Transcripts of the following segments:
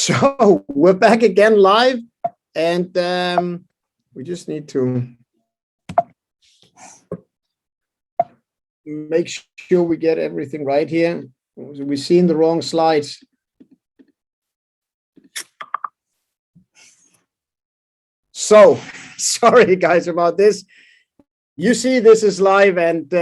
So we're back again live, and we just need to make sure we get everything right here. We're seeing the wrong slides. So sorry guys about this. You see this is live, and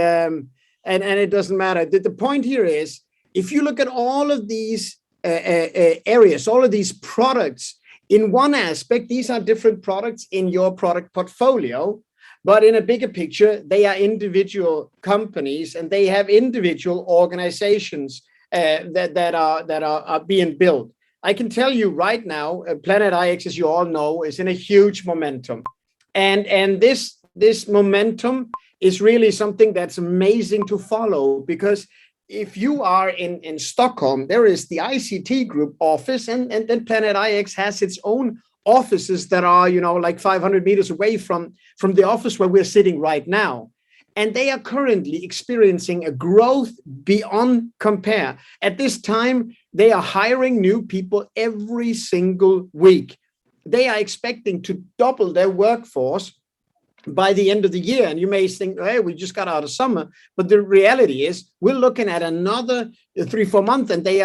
it doesn't matter. The point here is, if you look at all of these areas, all of these products, in one aspect, these are different products in your product portfolio, but in a bigger picture, they are individual companies and they have individual organizations that are being built. I can tell you right now, Planetix, as you all know, is in a huge momentum, and this momentum is really something that's amazing to follow, because if you are in Stockholm, there is the ICT group office, and then Planetix has its own offices that are, like 500 meters away from the office where we're sitting right now. And they are currently experiencing a growth beyond compare. At this time, they are hiring new people every single week. They are expecting to double their workforce by the end of the year. And you may think, hey, we just got out of summer, but the reality is we're looking at another 3-4 months, and they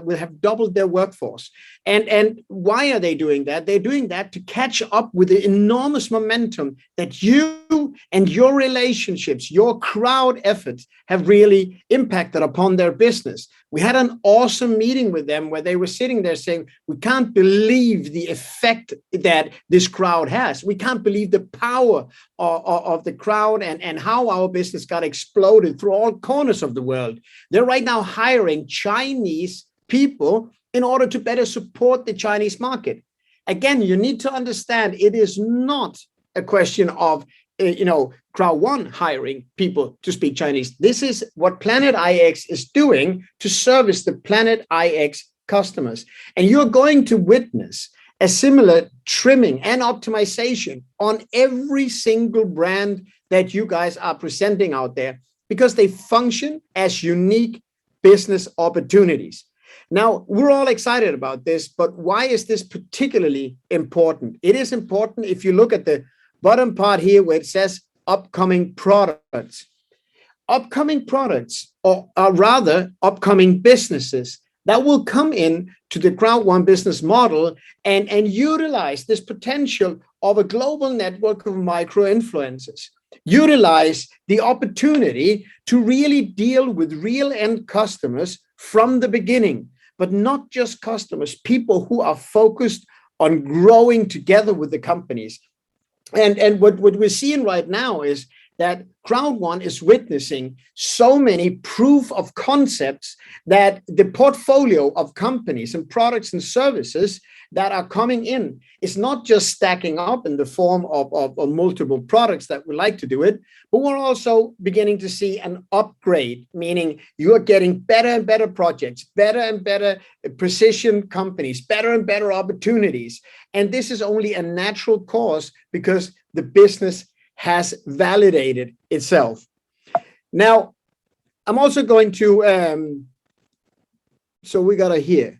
will have doubled their workforce. And why are they doing that? They're doing that to catch up with the enormous momentum that you and your relationships, your crowd efforts have really impacted upon their business. We had an awesome meeting with them where they were sitting there saying, we can't believe the effect that this crowd has. We can't believe the power of the crowd and how our business got exploded through all corners of the world. They're right now hiring Chinese people in order to better support the Chinese market. Again, you need to understand, it is not a question of CROWD1 hiring people to speak Chinese. This is what Planetix is doing to service the Planetix customers. And you're going to witness a similar trimming and optimization on every single brand that you guys are presenting out there, because they function as unique business opportunities. Now, we're all excited about this, but why is this particularly important? It is important if you look at the bottom part here where it says upcoming products. Upcoming products, or rather upcoming businesses that will come in to the CROWD1 business model and utilize this potential of a global network of micro-influencers. Utilize the opportunity to really deal with real end customers from the beginning, but not just customers, people who are focused on growing together with the companies. And what we're seeing right now is that CROWD1 is witnessing so many proof of concepts that the portfolio of companies and products and services that are coming in is not just stacking up in the form of multiple products that we like to do it, but we're also beginning to see an upgrade, meaning you are getting better and better projects, better and better precision companies, better and better opportunities. And this is only a natural course because the business has validated itself. Now, I'm also going to, so we got to hear.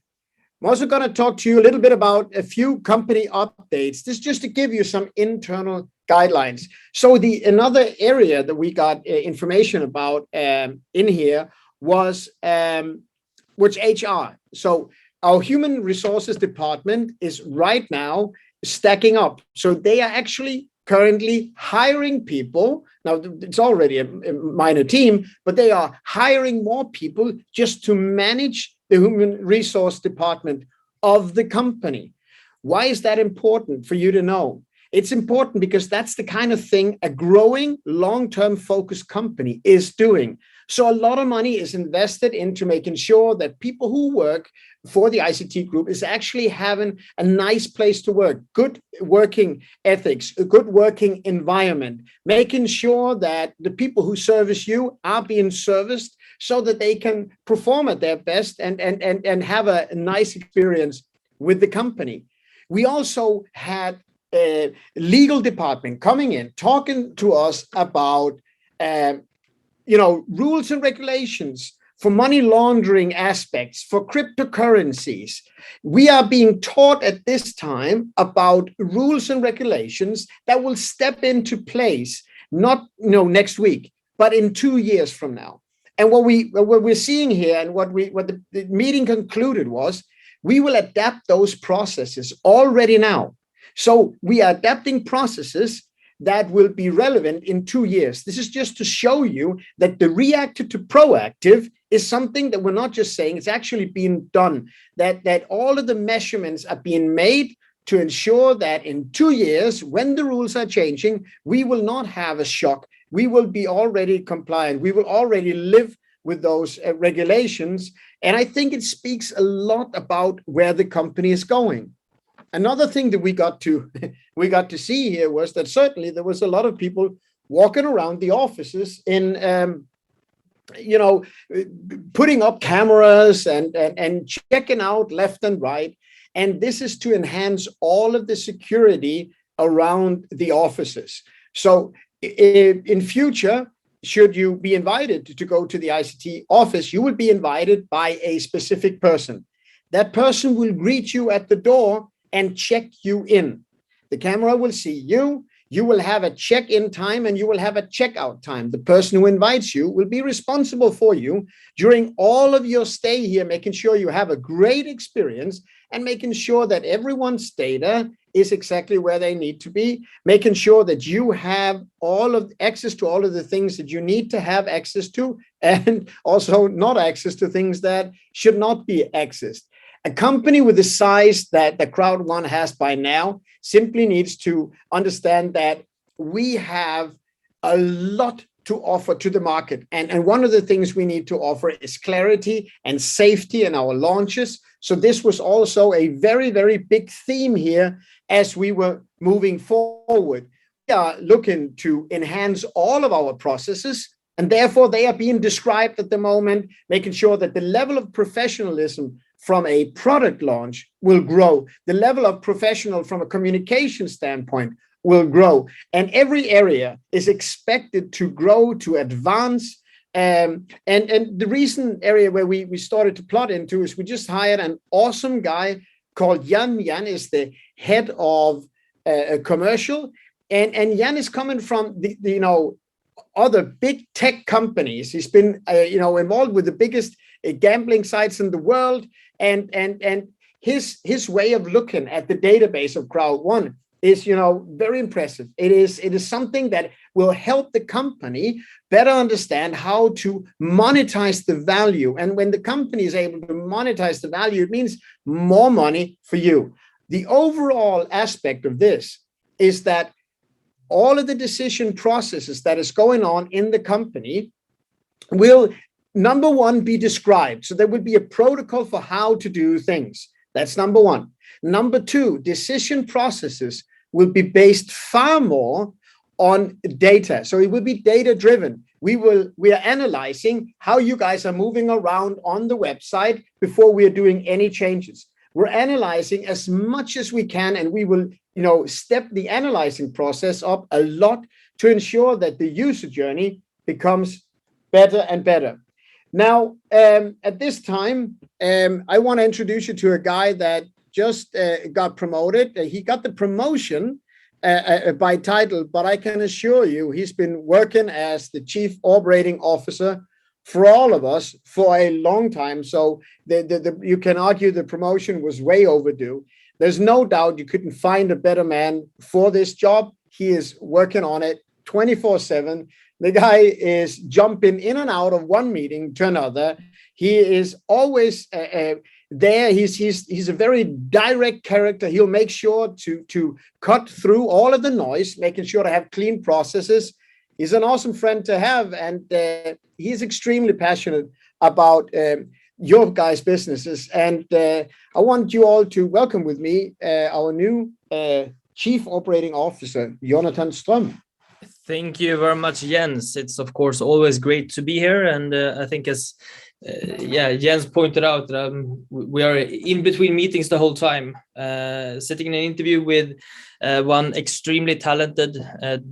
I'm also going to talk to you a little bit about a few company updates. This is just to give you some internal guidelines. So another area that we got information about in here was HR. So our human resources department is right now stacking up. So they are actually currently hiring people. Now, it's already a minor team, but they are hiring more people just to manage the human resource department of the company. Why is that important for you to know? It's important because that's the kind of thing a growing long-term focused company is doing. So a lot of money is invested into making sure that people who work for the ICT group is actually having a nice place to work, good working ethics, a good working environment, making sure that the people who service you are being serviced so that they can perform at their best and have a nice experience with the company. We also had a legal department coming in, talking to us about rules and regulations for money laundering aspects, for cryptocurrencies. We are being taught at this time about rules and regulations that will step into place, not next week, but in 2 years from now. And what we're seeing here, and what the meeting concluded was, we will adapt those processes already now. So we are adapting processes that will be relevant in 2 years. This is just to show you that the reactive to proactive is something that we're not just saying, it's actually being done, that all of the measurements are being made to ensure that in 2 years, when the rules are changing, we will not have a shock. We will be already compliant. We will already live with those regulations. And I think it speaks a lot about where the company is going. Another thing that we got to see here was that certainly there was a lot of people walking around the offices in putting up cameras and checking out left and right. And this is to enhance all of the security around the offices. So in future, should you be invited to go to the ICT office, you will be invited by a specific person. That person will greet you at the door and check you in. The camera will see you. You will have a check-in time and you will have a check-out time. The person who invites you will be responsible for you during all of your stay here, making sure you have a great experience and making sure that everyone's data is exactly where they need to be, making sure that you have access to all of the things that you need to have access to, and also not access to things that should not be accessed. A company with the size that the CROWD1 has by now simply needs to understand that we have a lot to offer to the market. And one of the things we need to offer is clarity and safety in our launches. So this was also a very, very big theme here as we were moving forward. We are looking to enhance all of our processes, and therefore they are being described at the moment, making sure that the level of professionalism from a product launch will grow. The level of professional from a communication standpoint will grow. And every area is expected to grow, to advance. And the recent area where we started to plot into is we just hired an awesome guy called Jan. Jan is the head of commercial. And Jan is coming from the other big tech companies. He's been involved with the biggest gambling sites in the world. And his way of looking at the database of CROWD1 is very impressive. It is something that will help the company better understand how to monetize the value. And when the company is able to monetize the value, it means more money for you. The overall aspect of this is that all of the decision processes that is going on in the company will, number one, be described. So there would be a protocol for how to do things. That's number one. Number two, decision processes will be based far more on data. So it will be data driven. We are analyzing how you guys are moving around on the website before we are doing any changes. We're analyzing as much as we can, and we will step the analyzing process up a lot to ensure that the user journey becomes better and better. Now, at this time, I want to introduce you to a guy that just got promoted. He got the promotion by title, but I can assure you he's been working as the Chief Operating Officer for all of us for a long time. So you can argue the promotion was way overdue. There's no doubt you couldn't find a better man for this job. He is working on it 24/7. The guy is jumping in and out of one meeting to another. He is always there. He's a very direct character. He'll make sure to cut through all of the noise, making sure to have clean processes. He's an awesome friend to have, and he's extremely passionate about your guys' businesses. And I want you all to welcome with me our new Chief Operating Officer, Jonathan Ström. Thank you very much, Jens. It's of course always great to be here, and I think as Jens pointed out, we are in between meetings the whole time, sitting in an interview with one extremely talented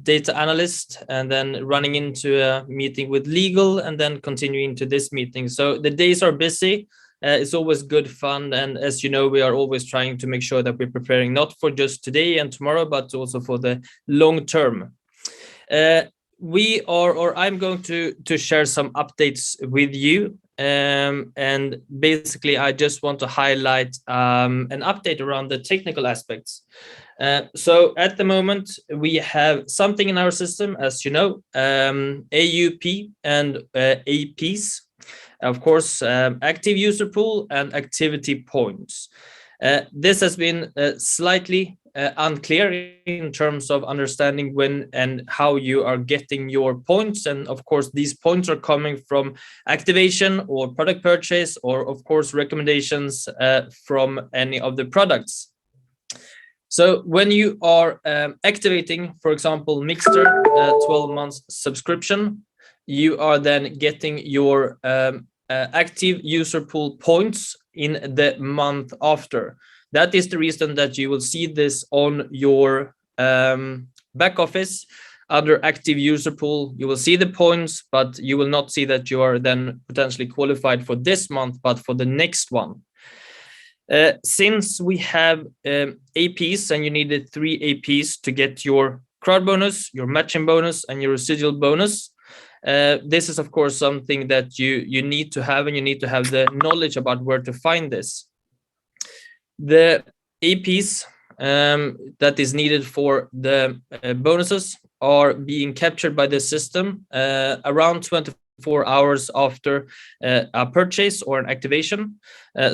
data analyst, and then running into a meeting with legal, and then continuing to this meeting. So the days are busy. It's always good fun, and as you know, we are always trying to make sure that we're preparing not for just today and tomorrow, but also for the long term. I'm going to share some updates with you, and basically I just want to highlight an update around the technical aspects. So at the moment we have something in our system, as you know, AUP and APs, of course, active user pool and activity points. This has been slightly unclear in terms of understanding when and how you are getting your points. And of course, these points are coming from activation or product purchase, or of course, recommendations from any of the products. So when you are activating, for example, Mixter 12 months subscription, you are then getting your active user pool points in the month after. That is the reason that you will see this on your back office under active user pool. You will see the points, but you will not see that you are then potentially qualified for this month, but for the next one. Since we have APs, and you needed 3 APs to get your crowd bonus, your matching bonus, and your residual bonus, this is of course something that you need to have, and you need to have the knowledge about where to find this. The APs that is needed for the bonuses are being captured by the system around 24 hours after a purchase or an activation.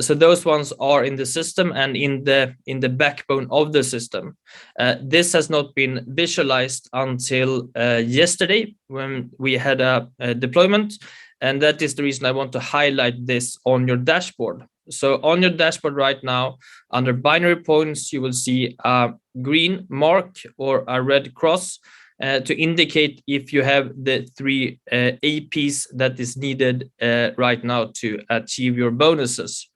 So those ones are in the system and in the backbone of the system. This has not been visualized until yesterday when we had a deployment, and that is the reason I want to highlight this on your dashboard. So on your dashboard right now, under binary points, you will see a green mark or a red cross to indicate if you have the 3 APs that is needed right now to achieve your bonuses.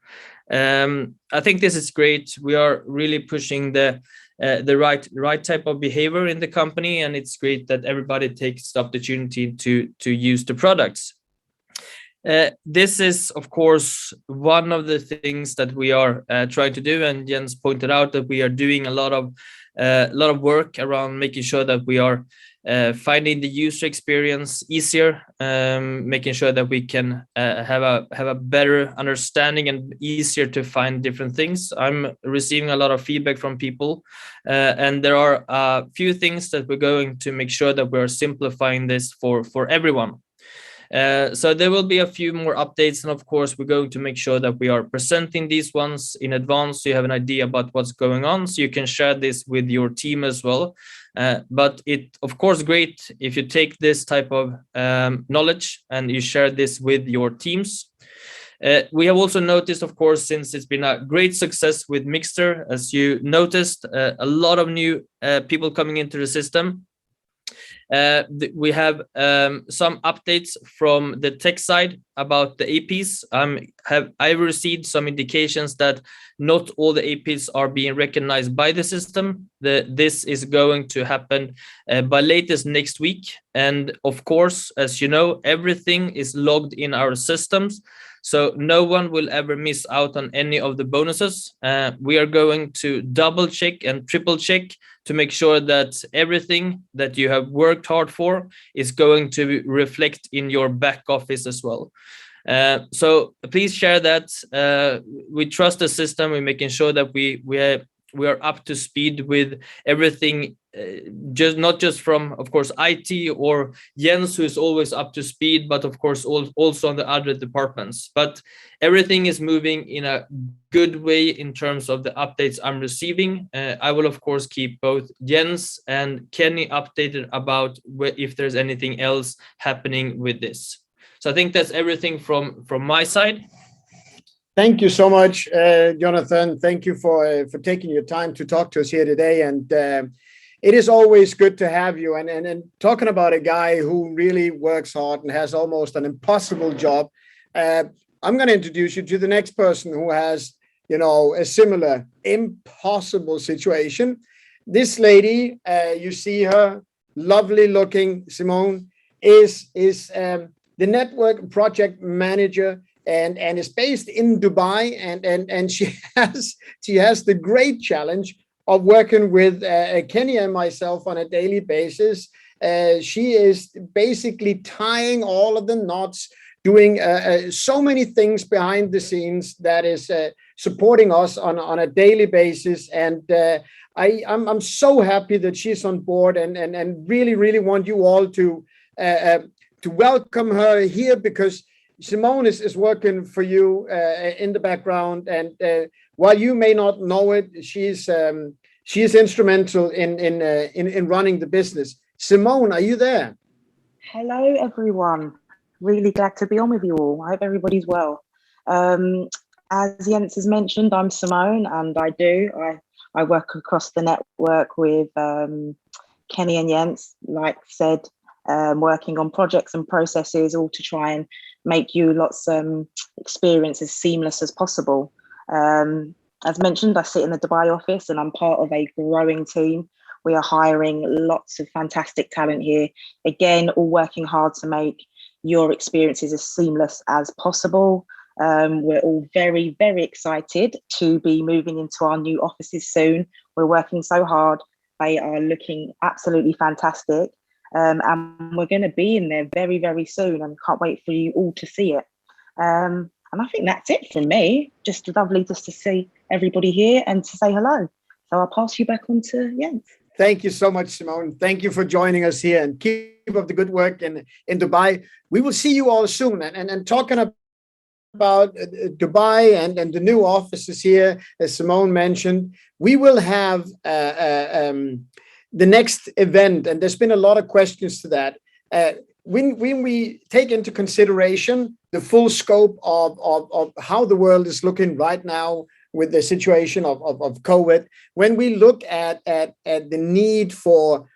I think this is great. We are really pushing the right type of behavior in the company, and it's great that everybody takes the opportunity to use the products. This is, of course, one of the things that we are trying to do, and Jens pointed out that we are doing a lot of work around making sure that we are finding the user experience easier, making sure that we can have a better understanding and easier to find different things. I'm receiving a lot of feedback from people, and there are a few things that we're going to make sure that we're simplifying this for everyone. So there will be a few more updates, and of course we're going to make sure that we are presenting these ones in advance so you have an idea about what's going on, so you can share this with your team as well. But it of course great if you take this type of knowledge and you share this with your teams. We have also noticed, of course, since it's been a great success with Mixter, as you noticed, a lot of new people coming into the system. We have some updates from the tech side about the APs. I've received some indications that not all the APs are being recognized by the system. This is going to happen by latest next week. And of course, as you know, everything is logged in our systems, so no one will ever miss out on any of the bonuses. We are going to double check and triple check to make sure that everything that you have worked hard for is going to reflect in your back office as well. So please share that. We trust the system. We're making sure that we are up to speed with everything, not just from, of course, IT or Jens, who is always up to speed, but of course also on the other departments. But everything is moving in a good way in terms of the updates I'm receiving. I will of course keep both Jens and Kenny updated about if there's anything else happening with this. So I think that's everything from my side. Thank you so much, Jonathan. Thank you for taking your time to talk to us here today. And it is always good to have you. And talking about a guy who really works hard and has almost an impossible job, I'm going to introduce you to the next person who has, you know, a similar impossible situation. This lady, you see her, lovely looking, Simone, is the network project manager and is based in Dubai, and she has the great challenge of working with Kenny and myself on a daily basis. She is basically tying all of the knots, doing so many things behind the scenes that is supporting us on a daily basis. And I'm so happy that she's on board, and really want you all to welcome her here, because Simone is working for you in the background, and while you may not know it, she is instrumental in running the business. Simone, are you there? Hello, everyone. Really glad to be on with you all. I hope everybody's well. As Jens has mentioned, I'm Simone, and I work across the network with Kenny and Jens, like said, working on projects and processes, all to try and make you lots experience as seamless as possible. As mentioned, I sit in the Dubai office and I'm part of a growing team. We are hiring lots of fantastic talent here. Again, all working hard to make your experiences as seamless as possible. We're all very, very excited to be moving into our new offices soon. We're working so hard. They are looking absolutely fantastic. And we're going to be in there very, very soon, and can't wait for you all to see it. And I think that's it from me. Just lovely just to see everybody here and to say hello. So I'll pass you back on to Jens. Thank you so much, Simone. Thank you for joining us here, and keep up the good work in Dubai. We will see you all soon. And talking about Dubai and the new offices here, as Simone mentioned, we will have the next event, and there's been a lot of questions to that. When we take into consideration the full scope of how the world is looking right now with the situation of COVID, when we look at the need for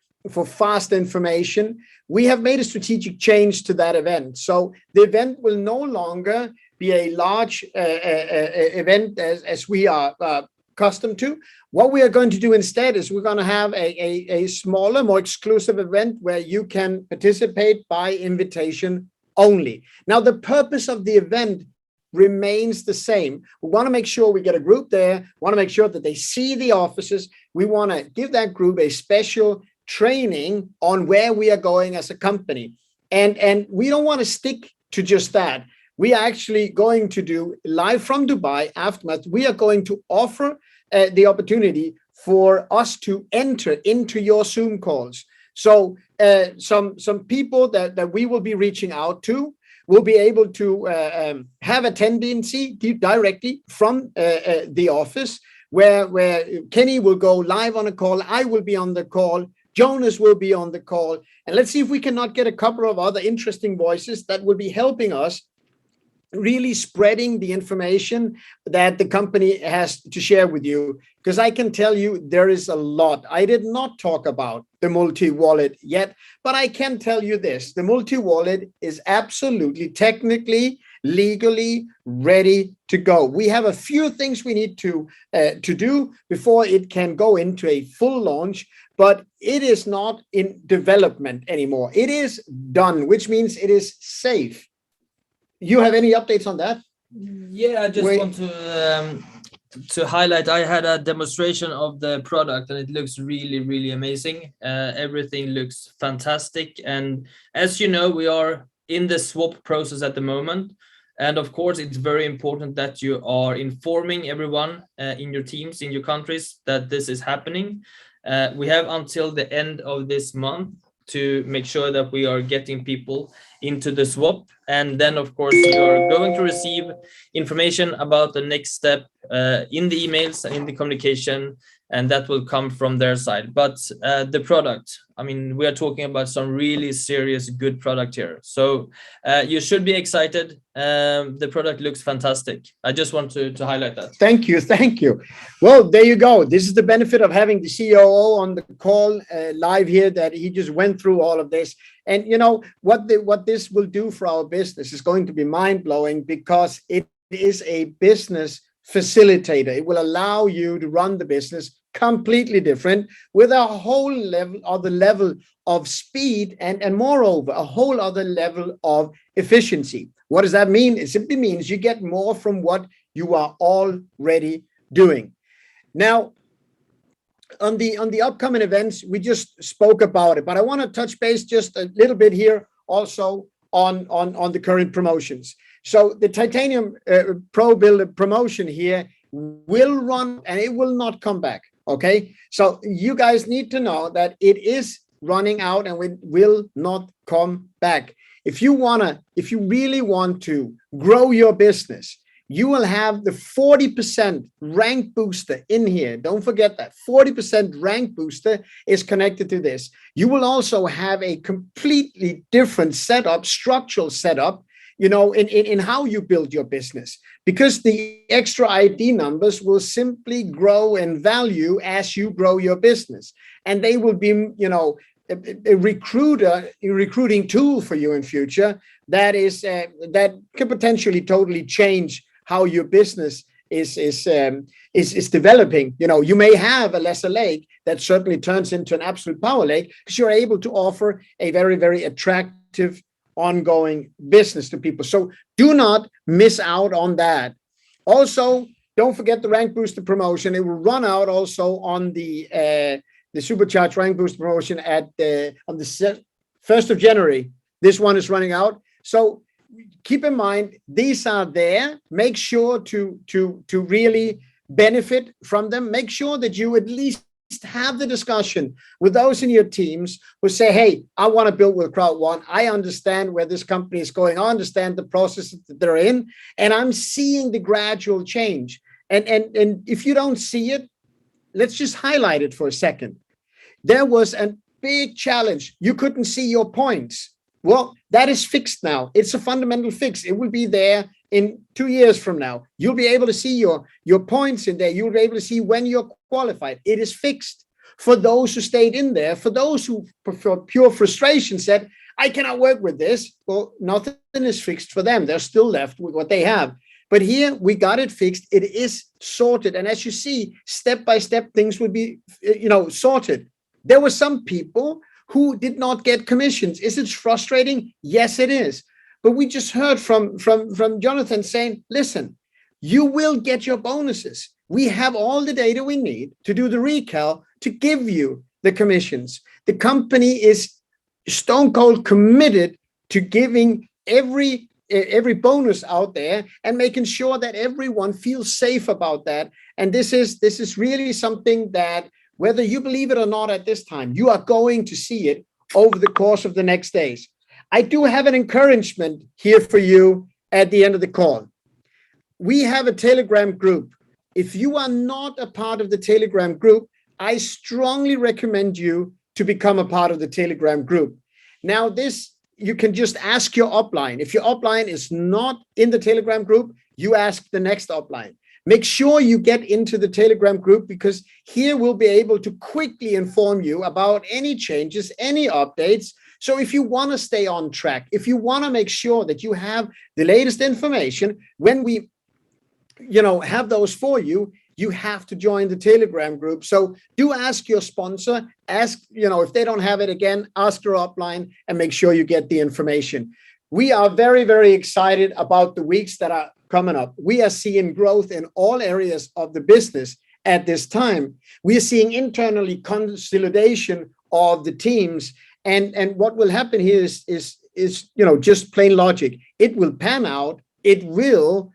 fast information, we have made a strategic change to that event. So the event will no longer be a large event as we are accustomed to. What we are going to do instead is we're going to have a smaller, more exclusive event where you can participate by invitation only. Now, the purpose of the event remains the same. We want to make sure we get a group there, want to make sure that they see the offices. We want to give that group a special training on where we are going as a company. And we don't want to stick to just that. We are actually going to do live from Dubai aftermath. We are going to offer the opportunity for us to enter into your Zoom calls. So some people that we will be reaching out to will be able to have a tendency directly from the office, where Kenny will go live on a call, I will be on the call, Jonas will be on the call, and let's see if we cannot get a couple of other interesting voices that will be helping us really spreading the information that the company has to share with you. Because I can tell you there is a lot. I did not talk about the multi-wallet yet, but I can tell you this: the multi-wallet is absolutely technically, legally ready to go. We have a few things we need to do before it can go into a full launch, but it is not in development anymore. It is done, which means it is safe. You have any updates on that? Yeah, I just want to highlight, I had a demonstration of the product and it looks really, really amazing. Everything looks fantastic. And as you know, we are in the swap process at the moment. And of course, it's very important that you are informing everyone in your teams, in your countries, that this is happening. We have until the end of this month to make sure that we are getting people into the swap. And then, of course, you're going to receive information about the next step in the emails and in the communication and that will come from their side. But the product, I mean, we are talking about some really serious good product here, so you should be excited. The product looks fantastic. I just want to highlight that. Thank you. Well, there you go. This is the benefit of having the COO on the call live here, that he just went through all of this. And you know what this will do for our business is going to be mind-blowing, because it is a business facilitator. It will allow you to run the business completely different, with a whole level of speed, and moreover a whole other level of efficiency. What does that mean? It simply means you get more from what you are already doing. Now, on the upcoming events, we just spoke about it, but I want to touch base just a little bit here also on the current promotions. So the Titanium Pro Builder promotion here will run, and it will not come back. Okay, so you guys need to know that it is running out and it will not come back. If you really want to grow your business, you will have the 40% rank booster in here. Don't forget that 40% rank booster is connected to this. You will also have a completely different setup, structural setup, you know, in how you build your business, because the extra ID numbers will simply grow in value as you grow your business, and they will be, you know, a recruiting tool for you in future that is that can potentially totally change how your business is developing. You know, you may have a lesser lake that certainly turns into an absolute power lake, because you're able to offer a very, very attractive ongoing business to people. So do not miss out on that. Also, don't forget the rank booster promotion. It will run out also on the supercharged rank booster promotion on the 1st of January. This one is running out. So keep in mind, these are there. Make sure to really benefit from them. Make sure that you at least have the discussion with those in your teams who say, hey, I want to build with CROWD1. I understand where this company is going. I understand the processes that they're in, and I'm seeing the gradual change. And if you don't see it, let's just highlight it for a second. There was a big challenge. You couldn't see your points. Well, that is fixed now. It's a fundamental fix. It will be there in 2 years from now. You'll be able to see your points in there. You'll be able to see when you're qualified. It is fixed. For those who stayed in there, for those who, for pure frustration, said, I cannot work with this, well, nothing is fixed for them. They're still left with what they have. But here we got it fixed. It is sorted. And as you see, step by step, things will be, you know, sorted. There were some people who did not get commissions. Is it frustrating? Yes, it is. But we just heard from Jonathan saying, listen, you will get your bonuses. We have all the data we need to do the recal to give you the commissions. The company is stone cold committed to giving every bonus out there and making sure that everyone feels safe about that. And this is really something that, whether you believe it or not at this time, you are going to see it over the course of the next days. I do have an encouragement here for you at the end of the call. We have a Telegram group. If you are not a part of the Telegram group, I strongly recommend you to become a part of the Telegram group. Now, this, you can just ask your upline. If your upline is not in the Telegram group, you ask the next upline. Make sure you get into the Telegram group, because here we'll be able to quickly inform you about any changes, any updates. So if you want to stay on track, if you want to make sure that you have the latest information, when we, you know, have those for you, you have to join the Telegram group. So do ask your sponsor, ask, you know, if they don't have it, again, ask your upline and make sure you get the information. We are very, very excited about the weeks that are coming up. We are seeing growth in all areas of the business at this time. We are seeing internally consolidation of the teams. And what will happen here is, you know, just plain logic. It will pan out. It will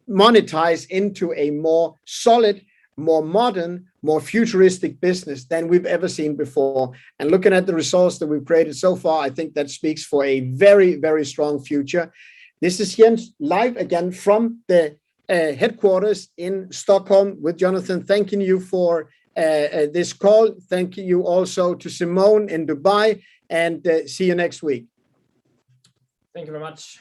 monetize into a more solid, more modern, more futuristic business than we've ever seen before. And looking at the results that we've created so far, I think that speaks for a very, very strong future. This is Jens, live again from the headquarters in Stockholm with Jonathan, thanking you for this call. Thank you also to Simone in Dubai, and see you next week. Thank you very much.